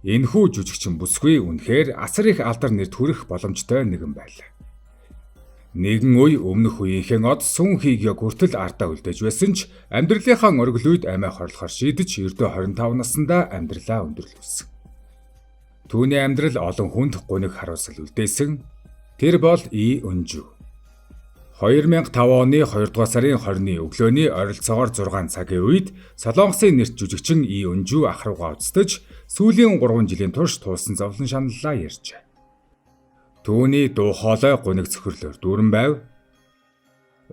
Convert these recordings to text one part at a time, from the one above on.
Энэхүү жүжигчин бүсгүй үнэхээр асар их алдар нэрт хүрэх боломжтой нэгэн байлаа. Нэгэн үе өмнөх үеийнхэн од сүн хийгээ хүртэл ардаа үлдээж байсан ч амьдралынхаа оргил үед амиа хорлохоор шийдэж ердөө 25 наснда амьдралаа өндөрлүүлсэн. Түүний амьдрал олон хүнд гуниг харуулсал үлдээсэн. Тэр бол И Өнжүү. 2005 оны 2 дугаар сарын 20-ны өглөөний ойролцоогоор 6 цагийн үед Солонгосын нэрт жүжигчин И Өнжүү ах руугаа уцтаж сүүлийн 3 жилийн турш туулсан зовлон шаналлаа ярьжээ. Түүний дуу хоолой гуниг цөхрлөөр дүүрэн байв.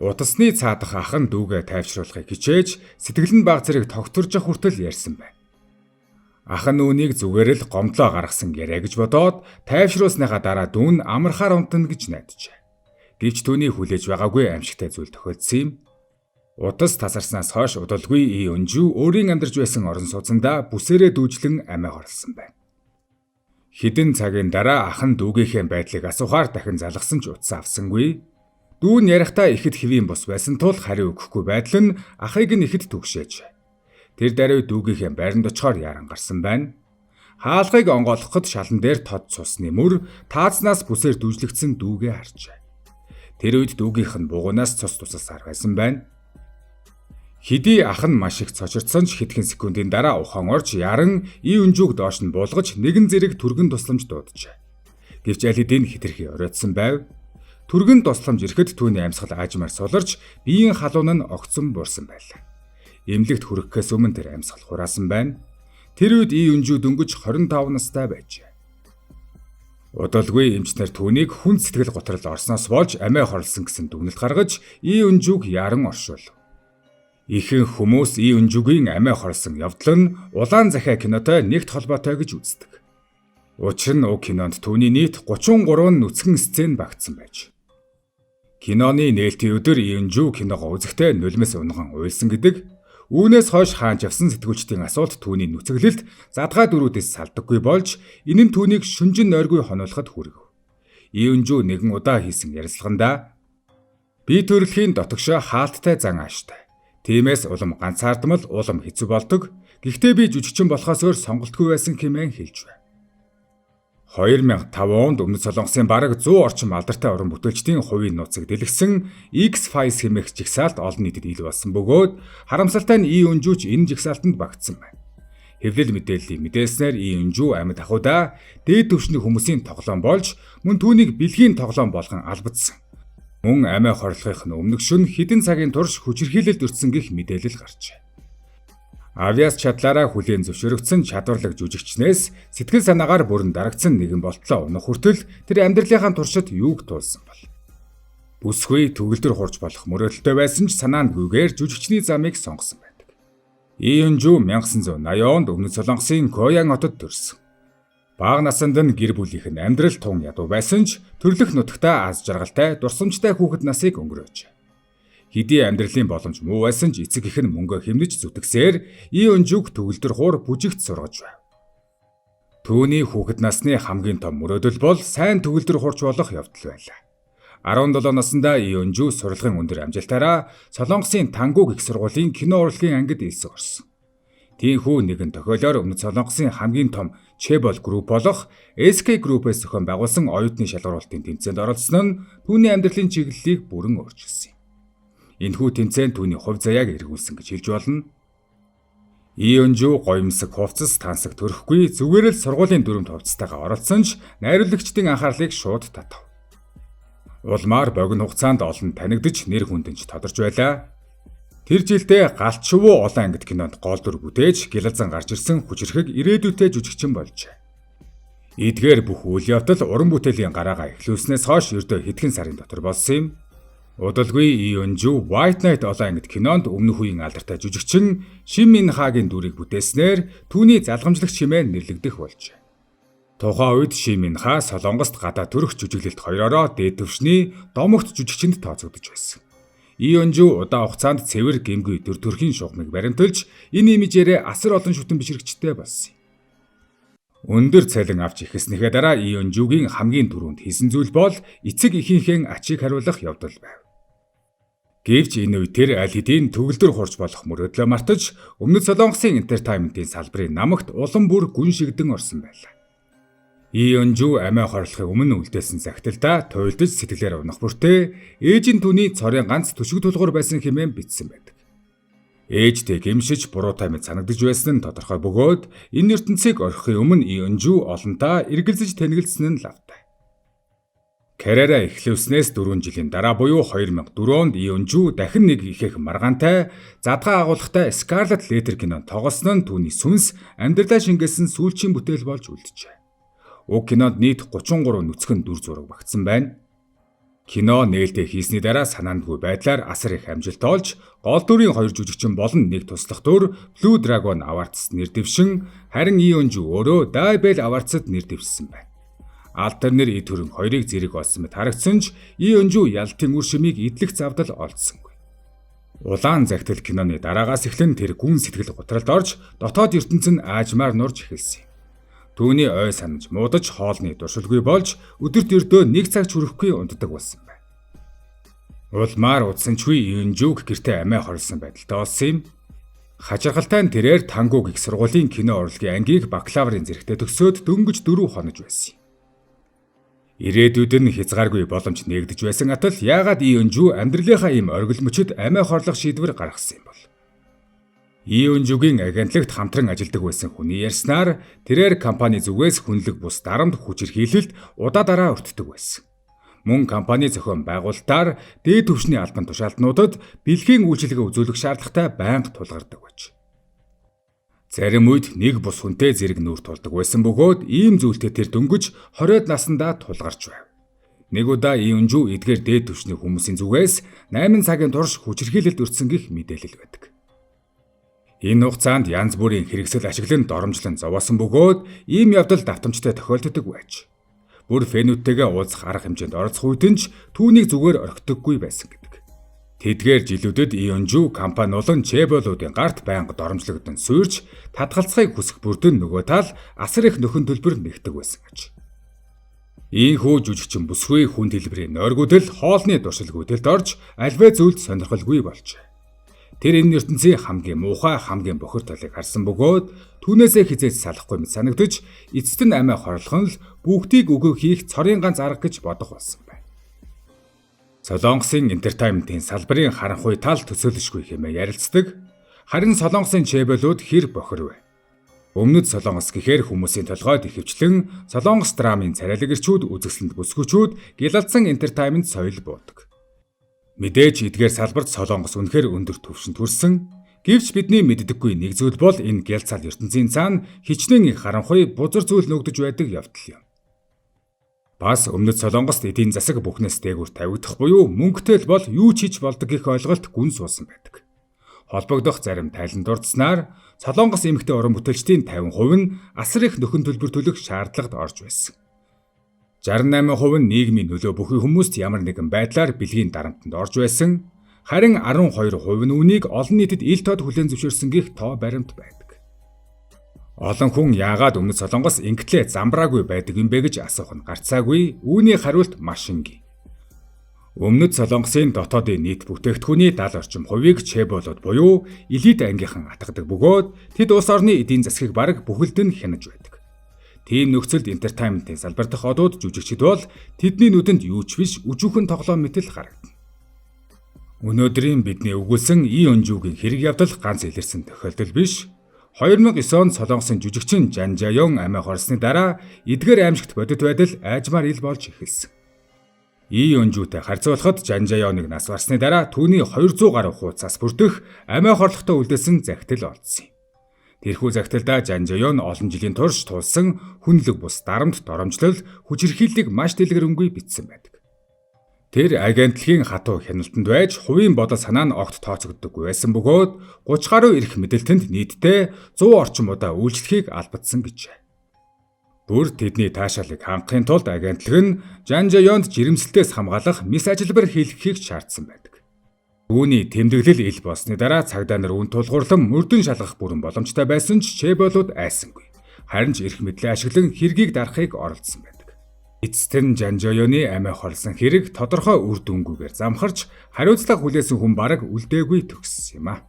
Утасны цаадах ах нь дүүгээ тайвшруулахыг хичээж сэтгэл нь баг зэрэг тогтворж хүртэл ярьсан байна. Ах нь үүнийг зүгээр л гомдлоо гаргасан гэрэ гэж бодоод тайвшруулсныхаа дараа дүүн амархаар унтна гэж найджээ. Гэвч түүний хүлээж байгаагүй аимшигтай зүйл тохиолдсон юм. Утас тасарснаас хойш удалгүй И Өнжүү өөрийн амьдарч байсан орон сууцндаа бүсээрээ дүүжлэн амиа хорлсон байна. Хэдэн цагийн дараа ах нь дүүгийнхээ байдлыг асуухаар дахин залгасан ч утас авсангүй. Дүүн ярихдаа ихэд хэвийн бус байсан тул хариу өгөхгүй байдал нь ахыг нь ихэд түгшээж. Тэр даруй дүүгийнхээ байранд очихоор яран гарсан байна. Хаалгыг онгойлгоход шалан дээр тод цусны мөр таазнаас бүсээр дүүжлэгдсэн дүүгээ харжээ. Тэр үед дүүгийнх нь бугуунаас цус тусалсаар байсан байна. Хэдий ах нь маш их цочирдсон ч хэдхэн секундын дараа ухаан орж яран И Өнжүүг доош нь буулгаж нэгэн зэрэг түргэн тусламж дууджээ. Гэвч аль хэдийн хитрхи оройтсон байв. Түргэн тусламж ирэхэд түүний амьсгал аажмаар суларч биеийн халуун нь огцон буурсан байлаа. Эмнэлэгт хүрэхээс өмнө тэр амьсгал хураасан байна. Тэр үед И Өнжүү дөнгөж 25 настай байжээ. Удалгүй эмчнэр түүнийг хүн сэтгэл готрол орсноос болж амиа хорлсон гэсэн дүгнэлт гаргаж И Өнжүүг яран оршуулв. Ихэнх хүмүүс И Өнжүүгийн амиа хорлсон явдал нь улаан захиа кинотой нэгт холбоотой гэж үздэг. Учир нь уг кинонд түүний нийт 33 нүцгэн сцен багтсан байж. Киноны нээлтийн өдөр И Өнжүү киногоо үзэхдээ нулимс унган уйлсан гэдэг. Үүнээс хойш хаанч явсан сэтгүүлчдийн асуулт түүний нүцгэлэлт задгаа дөрүүдээс салдаггүй болж энэ нь түүнийг шүнжин нойргүй хонуулахад хүргэв. И Өнжүү нэгэн удаа хийсэн ярилцлаганда би төрөлхийн дотогшоо хаалттай зан ааштай. Тиймээс улам ганцаардмал улам хэцүү болдог. Гэхдээ би жүжигчин болохоос өөр сонголтгүй байсан хэмээн хэлж байна. 2005 онд Өмнөд Солонгосын бараг 100 орчим алдартай уран бүтээлчдийн хувийн нууцыг дэлгэсэн X-Files хэмээх жигсаалт олон нийтэд ил болсон бөгөөд харамсалтай нь И Өнжүүч энэ жигсаалтанд багтсан байна. Хэвлэл мэдээллийн мэдээснээр И Өнжүү амьд ахуйда дээд түвшний хүмүүсийн тоглоом болж мөн түүнийг бэлгийн тоглоом болгон албадсан. Мөн амиа хорлохын өмнөх шөнө хэдэн цагийн турш хүчирхийлэлд өртсөн гэх мэдээлэл гарчээ. Авиас чадлаараа хүлээн зөвшөөрөгдсөн чадварлаг жүжигчнээс сэтгэл санаагаар бүрэн дарагдсан нэгэн болтлоо унах хүртэл тэр амьдралынхаа туршид юуг туулсан бол. Бүсгүй төгөлдөр хурж болох мөрөөдөлтэй байсан ч санаа нь гүйгээр жүжигчний замыг сонгосон байдаг. И Өнжүү 1980 онд Өмнөд Солонгосын Коян хотод төрсөн. Бага наснд нь гэр бүлийнх нь амьдрал тун ядуу байсан ч төрлөх нутагтаа аз жаргалтай, дурсамжтай хүүхэд насыг өнгөрөөж. Хэдий амьдралын боломж муу байсан ч эцэг эх нь мөнгө хэмнэж зүтгэсээр И Өнжүүг төгөлдөр хуур бүжигт сургаж байв. Түүний хүүхэд насны хамгийн том мөрөөдөл бол сайн төгөлдөр хуурч болох явдал байлаа. 17 наснда И Өнжүү сурлагын өндөр амжилтаараа Солонгосын Тангуг их сургуулийн кино урлагийн ангид элсэг орсон. Тиймээс нэгэн тохиолоор Өмнөд Солонгосын хамгийн том Chebol Group болох SK Group-ээс зохион байгуулсан оюутны шалгаруулалтын тэмцээнд оролцсон нь түүний амьдралын чиглэлийг бүрэн өөрчилсөн юм. Энэхүү тэмцээнд түүний хувь заяаг эргүүлсэн гэж хэлж болно. И Өнжүү гоёмсог хувцас тансаг төрөхгүй зүгээр л сургуулийн дүрмд хувцастайгаа оролцсон ч найруулагчдын анхаарлыг шууд татав. Улмаар богино хугацаанд олон танигдж нэр хүндэнч тодорч байлаа. Тэр жилдээ Галчвуу олон ангид кинонд гол дүр бүтээж гялалзан гарч ирсэн хүчирхэг ирээдүйтэй жүжигчин болжээ. Эдгээр бүх үйл явдал уран бүтээлийн гараагаа эхлүүлснээс хойш ердөө хэдхэн сарын дотор болсон юм. Удалгүй И Өнжүү White Knight олон ангид кинонд өмнөх үеийн алдартай жүжигчин Шин Мин Хагийн дүрийг бүтээснээр түүний залгамжлагч хэмээн нэрлэгдэх болжээ. Тухайн үед Шин Мин Ха Солонгост гадаа төрөх жүжиглэлт хоёроо дээд түвшний домогт жүжигчинд тооцогдож байсан. И Өнжүү удаан хугацаанд цэвэр гэмгүй төр төрхийн шугамыг баримталж энэ имижээрээ асар олон шүтэн бишрэгчтэй болсон юм. Өндөр цалин авч ихэснийхээ дараа И Өнжүүгийн хамгийн түрүүнд хийсэн зүйл бол эцэг эхийнхээ ачийг хариулах явдал байв. Гэвч энэ үе тэр аль хэдийн төгөлдөр хурж болох мөрөөдлөө мартаж Өмнөд Солонгосын entertainment-ийн салбарын намагт улам бүр гүн шигдэн орсон байлаа. Lee Eun-ju амиа хорлохын өмнө үлдээсэн загталдаа туйлдж сэтгэлээр унах бүртээ ээж нь түүний цорын ганц төшиг тулгуур байсан хэмээн бичсэн байдаг. Ээжтэй гэмшиж буруутай мэд санагдаж байсан нь тодорхой бөгөөд энэ ертөнцийг орхихын өмнө Lee Eun-ju олонтаа эргэлзэж тэнэгэлсэн нь лавтай. Карьераа эхлүүлснээс 4 жилийн дараа буюу 2004 онд Lee Eun-ju дахин нэг ихэх маргаантай задгаа агуулгатай Scarlet Letter кинонд тоглосон нь түүний сүнс амьдралаа шингээсэн сүүлчийн бүтээл болж үлджээ. Уг кинонд нийт 33 нүцгэн дүр зураг багтсан байна. Кино нээлттэй хийсний дараа санаандгүй байдлаар асар их амжилт олж, гол дүрийн 2 жүжигчин болон нэг туслах дүр Blue Dragon Awards нэр дэвшин, харин Lee Eun-ju өөрөө Diabel Awards-д нэр дэвшсэн байна. Алтарнэр ий төрөн хоёрыг зэрэг олсон мэт харагдсан ч Lee Eun-ju ялтын үр шимийг идэлх завдал олдсонгүй. Улаан загтал киноны дараагаас эхлэн тэр гүн сэтгэл гутралд орж дотоод ертөнц нь аажмаар нурж эхэлсэн юм. Түүний ой санаж муудаж хоолны дуршилгүй болж өдөрт өрдөө 1 цаг хүрэхгүй унтдаг болсон байна. Улмаар удсанчгүй Lee Eun-juг гэртээ амиа хорлсон байдалтай болсон юм. Хачиргалтай нь тэрээр Тангуг их сургуулийн кино урлагийн ангийг бакалаврын зэрэгтээ төгсөөд дөнгөж 4 хонож байсан юм. Ирээдүйд нь хязгааргүй боломж нээгдэж байсан атал яагаад Lee Eun-ju амьдралынхаа ийм оргил мөчөд амиа хорлох шийдвэр гаргасан юм бол? Lee Eun-juгийн агентлагт хамтран ажилладаг байсан хүний ярьснаар тэрээр компани зүгээс хүнлэг бус дарамт хүчирхийлэлд удаа дараа өртдөг байсан. Мөн компани зохион байгуулалтаар дээд түвшний албан тушаалтнуудад бэлгийн үйлчилгээ үзүүлэх шаардлагатай байнга тулгардаг байж. Зарим үед нэг бус хүнтэй зэрэг нүүр тулдаг байсан бөгөөд ийм зүйлтэй тэр дөнгөж 20-од наснда тулгарч байв. Нэг удаа Lee Eun-ju эдгээр дээд түвшний хүмүүсийн зүгээс 8 цагийн турш хүчирхийлэлд өртсөн гэх мэдээлэл байдаг. Энэ хугацаанд янз бүрийн хэрэгсэл ашиглан доромжлон зовоосон бөгөөд ийм явдал давтамжтай тохиолддог байж. Бүр фэнүүдтэйгээ уулзах арга хэмжээнд оролцох үед нь ч түүнийг зүгээр орхидоггүй байсан гэдэг. Тэдгээр жилүүдэд Lee Eun-ju компани болон чэболуудын гарт байнга доромжлогдсон суурьж татгалцахыг хүсэх бүрдэн нөгөө тал асар их нөхөн төлбөр нэгдэг байсан гэж. Ийхүү жүжигчин бүсгүй хүн хэлбэрийн нойргуудэл хоолны дуршилгүйдэлд орж альваа зүйлд сонирхолгүй болжээ. Тэр энэ ертөнцийн хамгийн муухай хамгийн бохир талыг харсан бөгөөд түүнээсээ хизээж салахгүй мэт санагдаж эцэст нь амиа хорлох нь л бүгдийг өгөө хийх цорын ганц арга гэж бодох болсон байна. Солонгосын entertainment-ийн салбарын харанхуй тал төсөөлшгүй хэмээн ярилцдаг. Харин Солонгосын чэбэлүүд хэр бохир вэ? Өмнөд Солонгос гэхээр хүмүүсийн толгойд ихэвчлэн Солонгос драмын царайлаг ирчүүд, үзэсгэлэнт бүсгүүчүүд, гялалзсан entertainment соёл буудаг. Мэдээж эдгээр салбарт Солонгос үнэхээр өндөр түвшинд хүрсэн. Гэвч бидний мэддэггүй нэг зүйл бол энэ гялцал ертөнцийн цаана хичнээн их харанхуй бузар зүйл нөгдөж байдаг явдал юм. Бас Өмнөд Солонгост эдийн засаг бүхнээс дээгүүр тавигдах буюу мөнгөтэй л бол юу ч хийж болдог гэх ойлголт гүн суусан байдаг. Холбогдох зарим тайланд дурдсанаар Солонгос эмэгтэй уран бүтээлчдийн 50% нь асар их нөхөн төлбөр төлөх шаардлагад орж байсан. 68% нь нийгмийн нөлөө бүхий хүмүүст ямар нэгэн байдлаар бэлгийн дарамтанд орж байсан. Харин 12% нь үнийг олон нийтэд ил тод хүлээн зөвшөөрсөн гэх тоо баримт байдаг. Олон хүн яагаад Өмнөд Солонгос ингэтлээ замбраагүй байдаг юм бэ гэж асуух нь гарцаагүй. Үүний хариулт маш энгийн. Өмнөд Солонгосын дотоодын нийт бүтээгдэхүүний 70 орчим хувийг чэболууд буюу элит ангийнхан атгадаг бөгөөд тэд улс орны эдийн засгийг бараг бүхэлд нь хянаж байдаг. Тийм нөхцөлд entertainment-ийн салбар дахь одууд жүжигчид бол тэдний нүдэнд юу ч биш өчүүхэн тоглоом мэтэл харагдана. Өнөөдрийн бидний өгүүлсэн Lee Eun-juгийн хэрэг явдал ганц илэрсэн тохиолдол биш. 2009 онд Солонгосын жүжигчин Jang Ja-yeon амиа хорсны дараа эдгээр аимшигт бодит байдал айжмаар ил болж эхэлсэн. Lee Eun-juтэй харьцуулахад Jang Ja-yeonыг нас барсны дараа түүний 200 гаруй хуудасаас бүрдэх амиа хорлохтой үлдээсэн загтал олдсон юм. Тэрхүү загталдаа Jang Ja-yeon олон жилийн турш туулсан хүнлэг бус дарамт доромжлол хүчирхийллийг маш дэлгэрэнгүй бичсэн байдаг. Тэр агентлагийн хатуу хяналтанд байж хувийн бодол санаа нь огт тооцогддоггүй байсан бөгөөд 30 гаруй эрх мэдэлтэнд нийтдээ 100 орчим удаа үйлчлэхийг албадсан гэжээ. Бүр тэдний таашаалыг хангахын тулд агентлаг нь Jang Ja-yeонд жирэмслэлтээс хамгаалах мис ажилбар хийлгэхийг шаардсан байдаг. Үүний тэмдэглэл ил болсны дараа цагдаа нар үн тулгуурлан мөрдөн шалгах бүрэн боломжтой байсан ч чэболууд айсангүй. Харин ч эрх мэдлээ ашиглан хэргийг дарахыг оролдсон байдаг. Эцэст нь Жанжоёны амиа хорлсон хэрэг тодорхой үр дүнгүйгээр замхарч хариуцлага хүлээсэн хүн бараг үлдээгүй төгссөн юм а.